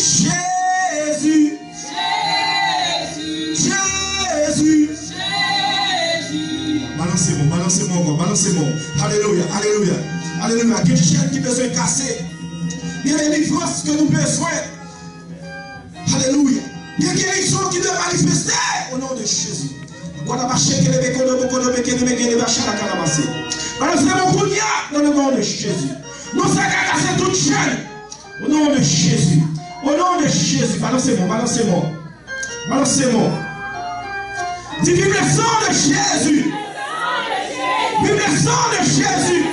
Jésus. Jésus. Balancez-moi encore, balancez-moi. Alléluia, alléluia, alléluia. Quelle chaîne qui besoin de casser. Il y a des livrances que nous besoin. Alléluia. Il y a des guérisons qui doivent manifester au nom de Jésus. Balancez-moi dans le nom de Jésus. Nous allons casser toute chaîne au nom de Jésus. Au nom de Jésus. Balancez-moi, balancez-moi. Balancez-moi. Dis vive le sang de Jésus. Vive le sang de Jésus.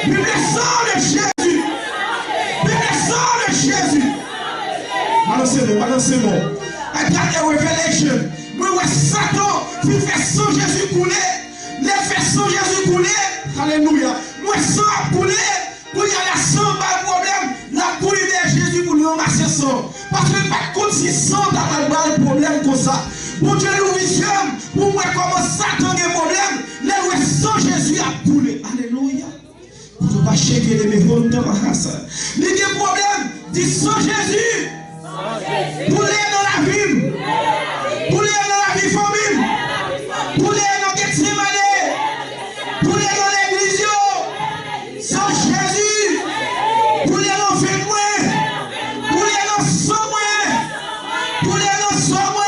Vive le sang de Jésus. Vive le sang de Jésus. Balancez-moi, balancez-moi. I got a revelation. Moi, Satan, il fait sang Jésus couler. Les fait sang Jésus couler. Alléluia. Moi, sang couler. Pour y aller sans pas de problème. La couille de Jésus pour nous ramasser sang. Parce que pas de si sang dans le problème comme ça. Pour Dieu nous visionne, pour voir comment Satan a des problèmes, les sang Jésus a coulé. Alléluia. Pour ne pas checker les mémoires de ma race. Les problèmes, dit sang Jésus. Pour les dans la vie. Pour les dans la vie famille. Pour les dans Gethsemane. Pour les dans l'église. Sang Jésus. Pour les dans Fémoué. Pour les dans Somoué. Pour les dans Somoué.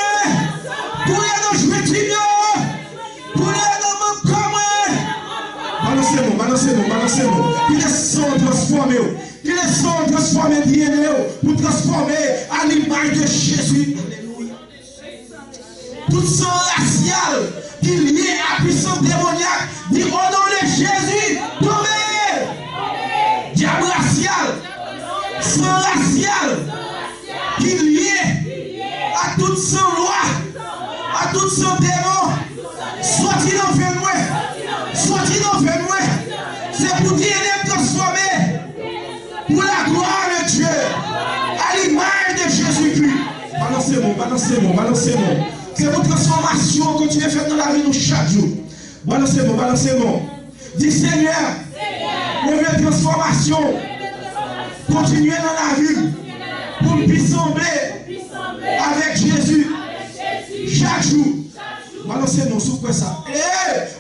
Balancez-moi, balancez-moi. Il est sang transformé. Il est sang transformé bien pour transformer à l'image de Jésus. Alléluia. Tout sang racial qui est lié à puissance démoniaque, dit au nom de Jésus, tombez. Diable racial, sang racial qui est lié à toute sang loi, à toute sang démon, soit-il en fait moi, soit-il en fait moi. C'est pour dire d'être transformé pour la gloire de Dieu, à l'image de Jésus-Christ. Balancez-moi, balancez-moi, balancez-moi. C'est votre transformation que tu es faite dans la vie de chaque jour. Balancez-moi, balancez-moi. Dis Seigneur, nouvelle transformation. Continuez dans la vie pour me sembler avec Jésus chaque jour. Balancez-moi, souffrez ça.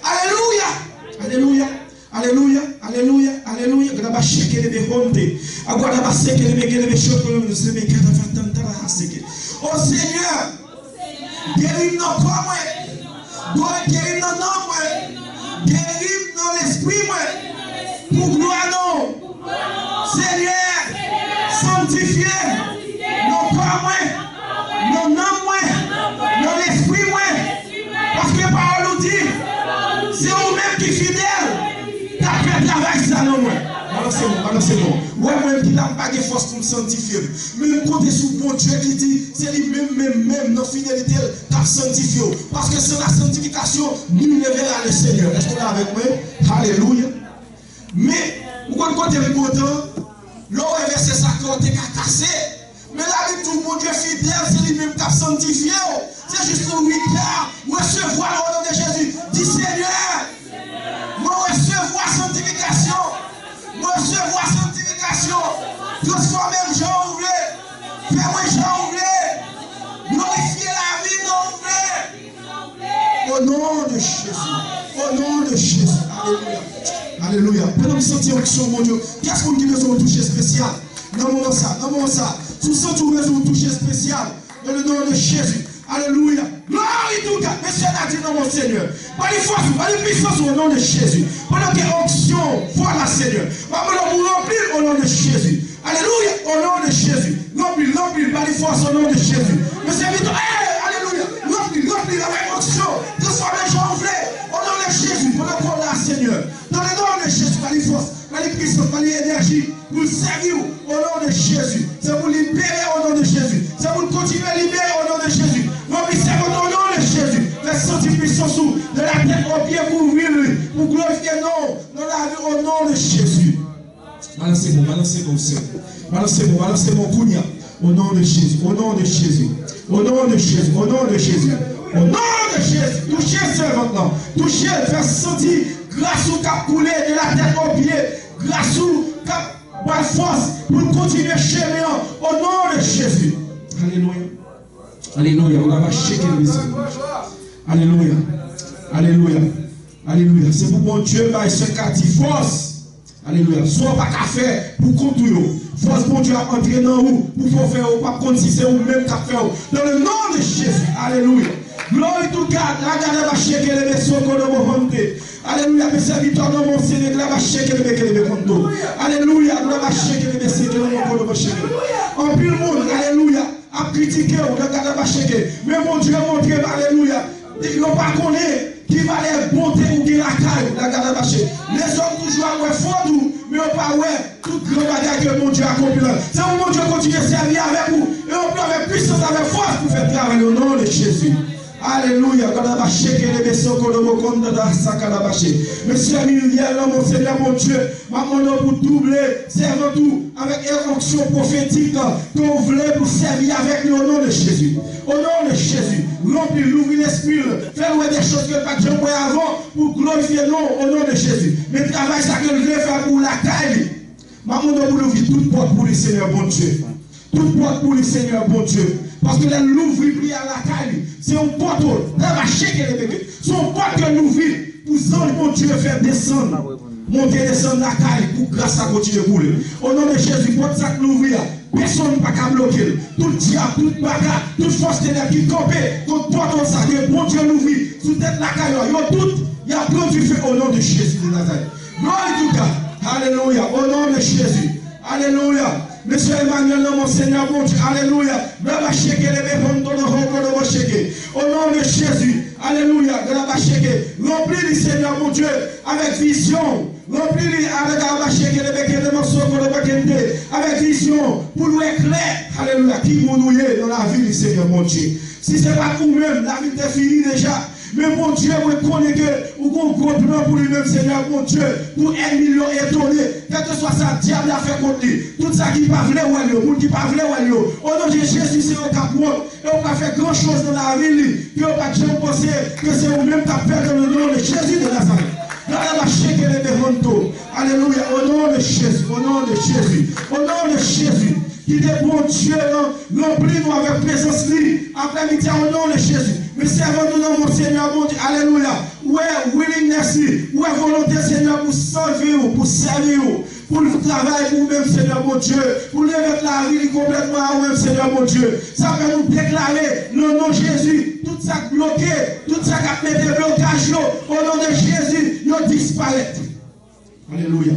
Alléluia, alléluia. Alléluia, alléluia, alléluia. Graba sheke le behonte. Agora ba seke le begele be shoko le se be kada fatantara haseke. Oh Seigneur, guéris nos corps moi. Guéris nos noms moi. Guéris dans l'esprit moi. Pour gloire non. Seigneur, sanctifiez nos corps moi. Nos noms moi. Dans l'esprit moi. Parce que la parole nous dit, c'est vous-même qui fidèle. Travail ça non moi. Balancez-moi, balancez-moi. Ouais, moi qui n'a pas de force pour me sanctifier. Mais je compte sur bon Dieu qui dit, c'est lui-même, dans fidélité, qui a sanctifié. Parce que sans la sanctification, nul ne verra le Seigneur. Est-ce qu'on est avec moi? Alléluia. Mais, vous comptez le content, l'eau est versé sa côte et a cassé. Mais la vie de tout le monde Dieu fidèle, c'est lui-même qui a sanctifié. C'est juste pour lui car recevoir le nom de Jésus. Dis Seigneur, moi recevoir sanctification. Moi recevoir sanctification. Transformer le genre ouvré. Faire-moi genre ouvré. Glorifier la vie non ouvrée. Au nom de Jésus. Au nom de Jésus. Alléluia. Alléluia. Pendant que vous sentez l'action, mon Dieu, qu'est-ce qu'on dit besoin de toucher spécial? Non, non, ça, non, non, ça. Sous ce tour, besoin de toucher spécial. Dans le nom de Jésus. Alléluia. Gloire tout cas. Monsieur a dit non, mon Seigneur. Pas de force, pas de puissance au nom de Jésus. Pendant qu'il y a onction, voilà, Seigneur. Maintenant, vous remplir au nom de Jésus. Alléluia. Au nom de Jésus. Remplir, remplir, pas de force au nom de Jésus. Monsieur Victor, alléluia. Remplir, remplir avec onction. Transformer les gens ouvrés au nom de Jésus. Pendant qu'on l'a, Seigneur. Dans le nom de Jésus, pas de force, pas de puissance, pas d'énergie. Pour servir au nom de Jésus. C'est pour libérer au nom de Jésus. C'est pour continuer à libérer au nom de Jésus. Remplissez au nom de Jésus. Faites sentir puissance de la tête au pied pour ouvrir, pour glorifier non dans la vie au nom de Jésus. Balancez-moi, balancez-moi, Seigneur. Balancez-moi, balancez-moi, Kounia. Au nom de Jésus, au nom de Jésus. Au nom de Jésus, au nom de Jésus. Au nom de Jésus. Touchez seul maintenant. Touchez, faites sentir grâce au cap coulé de la tête au pied. Grâce au cap. Bonne force pour continuer chemin au nom de Jésus. Alléluia. Alléluia. On va checker le message. Alléluia. Alléluia. Alléluia. C'est pour mon Dieu, bah, ce quartier force. Alléluia. Soit pas qu'à faire pour contrôler. Force mon Dieu à entrer dans vous. Pour faire ou pas contre si c'est vous-même qu'à faire. Dans le nom de Jésus. Alléluia. Glory to God. La garde va checker les vaisseaux qu'on a monté. Alléluia. Mes serviteurs dans mon Seigneur, la va checker les vaisseaux. Alléluia. La va checker les vaisseaux qu'on a checker. En plus le monde. Alléluia. A critiqué ou la garde va checker. Mais mon Dieu a montré. Alléluia. Ils n'ont pas connu qui va les bonté ou qui la caille. La garde va checker. Les hommes toujours à fort mais on pas ouais tout grand bagage que mon Dieu a accompli. C'est où mon Dieu continue à servir avec vous. Et on peut avec puissance, avec force pour faire travail au nom de Jésus. Alléluia. Monsieur Miguel, mon Seigneur, mon Dieu, maman, pour doubler, servant tout avec une onction prophétique qu'on voulait pour servir avec nous au nom de Jésus. Au nom de Jésus, remplir, l'ouvrir l'esprit, faire des choses que pas de avant pour glorifier nous au nom de Jésus. Mais travail ça que je vais faire pour la taille. Maman, nous voulons ouvrir toute porte pour le Seigneur, bon Dieu. Toute porte pour le Seigneur, bon Dieu. Parce que l'ouvrir à la caille, c'est un porte. Elle va checker les bébés. C'est un porte que l'ouvrir pour ange, mon Dieu, faire descendre. Monter, descendre la caille pour grâce à continuer à rouler. Au nom de Jésus, porte ça que l'ouvrir. Personne ne va pas bloquer. Tout diable, toute bagarre, toute force ténèbres qui campe, contre porte ça, que mon Dieu l'ouvrir. Sous tête la caille, il y a plein du feu au nom de Jésus de Nazareth. Gloire à Dieu. Alléluia. Au nom de Jésus. Alléluia. Monsieur Emmanuel, mon Seigneur, mon Dieu, alléluia. Au nom de Jésus, alléluia. Remplis le Seigneur, mon Dieu, avec vision. Remplis-le avec vision pour nous éclairer. Alléluia. Qui vous nous dans la vie du Seigneur, mon Dieu. Si ce n'est pas vous-même, la vie est finie déjà. Mais mon Dieu, vous connaissez que vous avez un gros plan pour lui-même, Seigneur, mon Dieu, pour 1 million étonné, quel que soit ça, diable a fait contre lui. Tout ça qui ne pas voulu, ou qui ne pas voulu, au nom de Jésus, c'est un cap, et on va faire grand chose dans la vie, que on ne va pas penser que c'est vous-même qui avez fait dans le nom de Jésus de Nazareth. Alléluia, au nom de Jésus, au nom de Jésus, au nom de Jésus. Il est bon Dieu, remplis-nous avec présence libre, après midi au nom de Jésus. Mais servons-nous dans mon Seigneur, mon Dieu, alléluia. Ouais, willingness, ouais, volonté, Seigneur, pour servir, pour servir, pour le travail pour vous-même, Seigneur, mon Dieu, pour lever la vie complètement à vous-même, Seigneur, mon Dieu. Ça va nous déclarer le nom de Jésus, tout ça bloqué, tout ça qui a mis des blocages, au nom de Jésus, nous disparaît. Alléluia.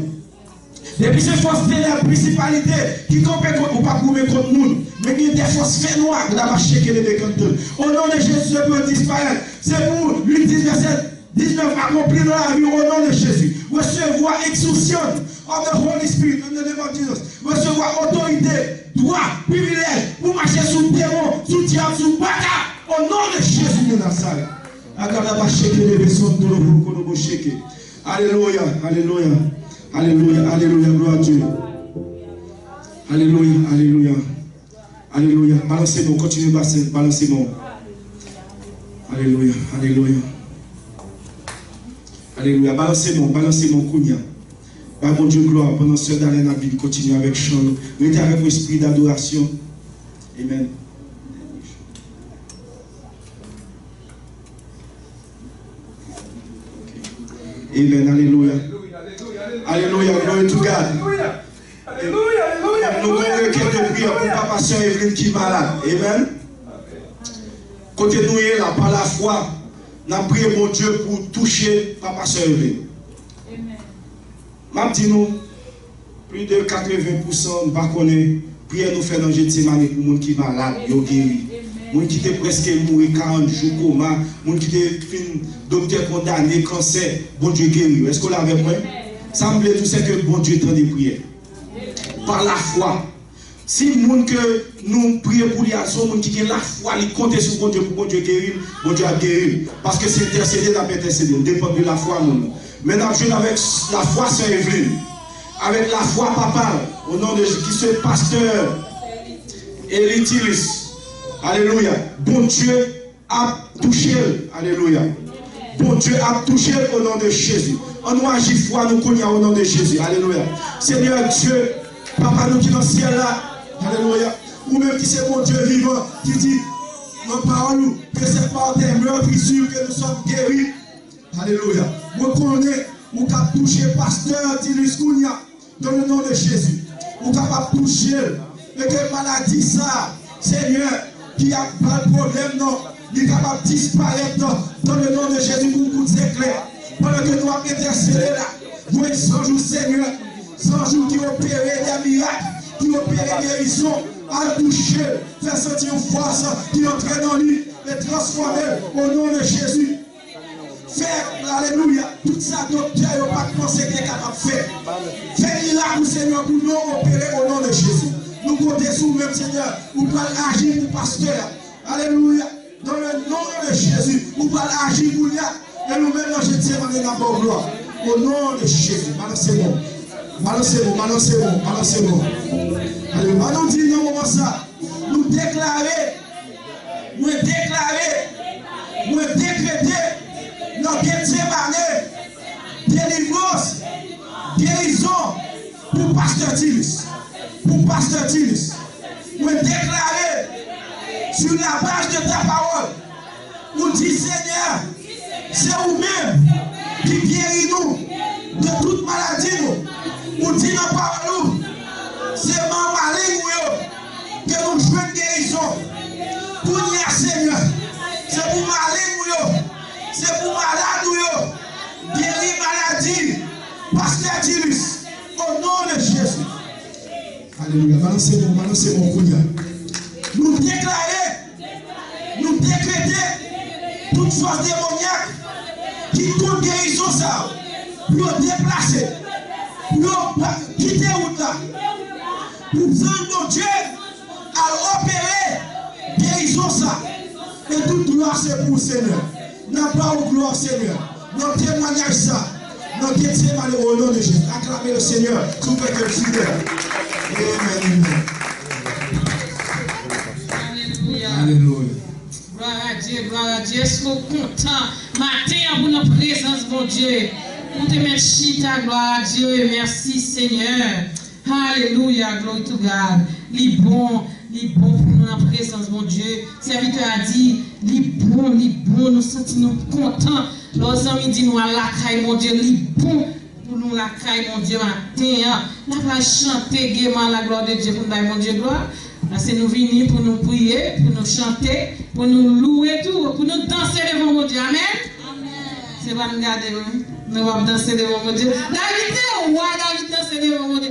Depuis ces forces de la principalité qui compètent ou pas contre nous, mais qui ont des forces fait noires qui ont checké les bécanteurs. Au nom de Jésus, je peux disparaître. C'est pour lui 10 verset 19 accompli dans la vie au nom de Jésus. Recevoir exousion of the Holy Spirit in the name of Jesus. Recevoir autorité, droit, privilège pour marcher sous démon, sous diable, sous bata. Au nom de Jésus de Nazareth. Alléluia, alléluia. Alléluia, alléluia, gloire à Dieu. Alléluia, alléluia. Alléluia. Balancez-moi, continuez à balancez-moi. Alléluia, alléluia. Alléluia. Balancez-moi, balancez-moi, Kounia. Par mon Dieu, gloire, pendant ce dernier la Bible, continue avec chant. Mettez avec vos esprits d'adoration. Amen. Amen, alléluia. Alléluia, glory to God. Alléluia, alléluia. Nous avons une requête de prière pour Papa Sœur Evelyne qui est malade. Amen. Côté nous, là, par la foi, nous avons prié mon Dieu pour toucher Papa Sœur Evelyne. Amen. Je dis nous, plus de 80% ne connaissent pas prière nous fait dans Gethsemane pour les gens qui sont malades, ils sont guéris. Les gens qui étaient presque mourir 40 jours coma, les gens qui étaient docteur condamné, cancer, bon Dieu guéri. Est-ce qu'on l'a avec moi? Ça me plaît tout ce que bon Dieu tend des prières. Par la foi. Si les gens que nous prions pour les gens qui ont la foi, ils comptent sur bon Dieu pour bon Dieu guérir, bon Dieu a guéri. Parce que c'est intercédé, n'a pas intercédé. On dépend de la foi. Maintenant, je suis avec la foi, Sœur Evelyne. Avec la foi, Papa, au nom de qui se pasteur Elitilis. Alléluia. Bon Dieu a touché. Alléluia. Bon Dieu a touché au nom de Jésus. On nous agit foi, nous connaissons au nom de Jésus. Alléluia. Seigneur Dieu, Papa, nous qui dans le ciel là. Alléluia. ou même qui c'est mon Dieu vivant, qui dit, mon parole, que c'est par tes meurtrissures que nous sommes guéris. Alléluia. Vous connaissez, vous pouvez toucher pasteur Tilus Kounia dans le nom de Jésus. Vous pouvez toucher, mais que maladie ça, Seigneur, qui a pas de problème, non, il est capable de disparaître dans le nom de Jésus pour vous éclairer. Pendant que nous avons intercédé là, vous êtes 100 jours, Seigneur, 100 jours qui opèrent des miracles, qui opèrent des guérisons, à toucher, faire sentir une force qui entre dans lui et transformer au nom de Jésus. Faire, alléluia, tout ça, docteur, il n'y a pas de pensée qu'il est capable de faire. Faire miracle, Seigneur, pour nous opérer au nom de Jésus. Nous comptons sur vous-même, Seigneur, vous pouvez agir pour pasteur. Alléluia, dans le nom de Jésus, vous pouvez agir pour lui. Et nous-mêmes, je tiens à la bonne gloire. Au nom de Jésus, balancez-moi. Balancez-moi, balancez-moi, balancez-moi. Allez, nous disons comment ça. Nous déclarer, nous décréter dans Gethsemane, délivrance, guérison pour Pasteur Tilus. Pour Pasteur Tilus. Nous déclarer sur la base de ta parole. Nous disons, Seigneur, c'est vous-même qui guérit nous de toute maladie. Nous disons dans la parole, c'est mon maligne que nous jouons une guérison. Pour nous, Seigneur, c'est pour maligne, c'est pour malade, guérir maladie. Pasteur Tilus, au nom de Jésus. Alléluia. Balancez-moi, balancez-moi, Kounia. Nous déclarer, nous décréter toute force démoniaque qui compte guérison ça, pour déplacer, pour quitter route là, pour prendre mon Dieu à opérer guérison ça. Et toute gloire c'est pour le Seigneur. N'a pas de gloire Seigneur. Notre témoignage ça. Notre témoignage au nom de Jésus. Acclamez le Seigneur. Tout fait que le Seigneur. Amen. Alléluia. Alléluia. Gloire à Dieu, gloire à Dieu. Est-ce qu'on est content matin pour notre présence, mon Dieu? Pour te mettre chita, gloire à Dieu et merci Seigneur. Alléluia, glory to God. Il bon pour nous en présence, mon Dieu. Serviteur a dit, il bon, nous sentons contents. Nos amis disent nous à la caille, mon Dieu, il bon pour nous la caille, mon Dieu, matin. Nous allons chanter gaiement la gloire de Dieu pour nous, mon Dieu, gloire. Parce que nous venons pour nous prier, pour nous chanter, pour nous louer tout, pour nous danser devant mon Dieu. Amen. C'est pas nous garder, nous allons danser devant mon Dieu. David, on va David danser devant mon Dieu.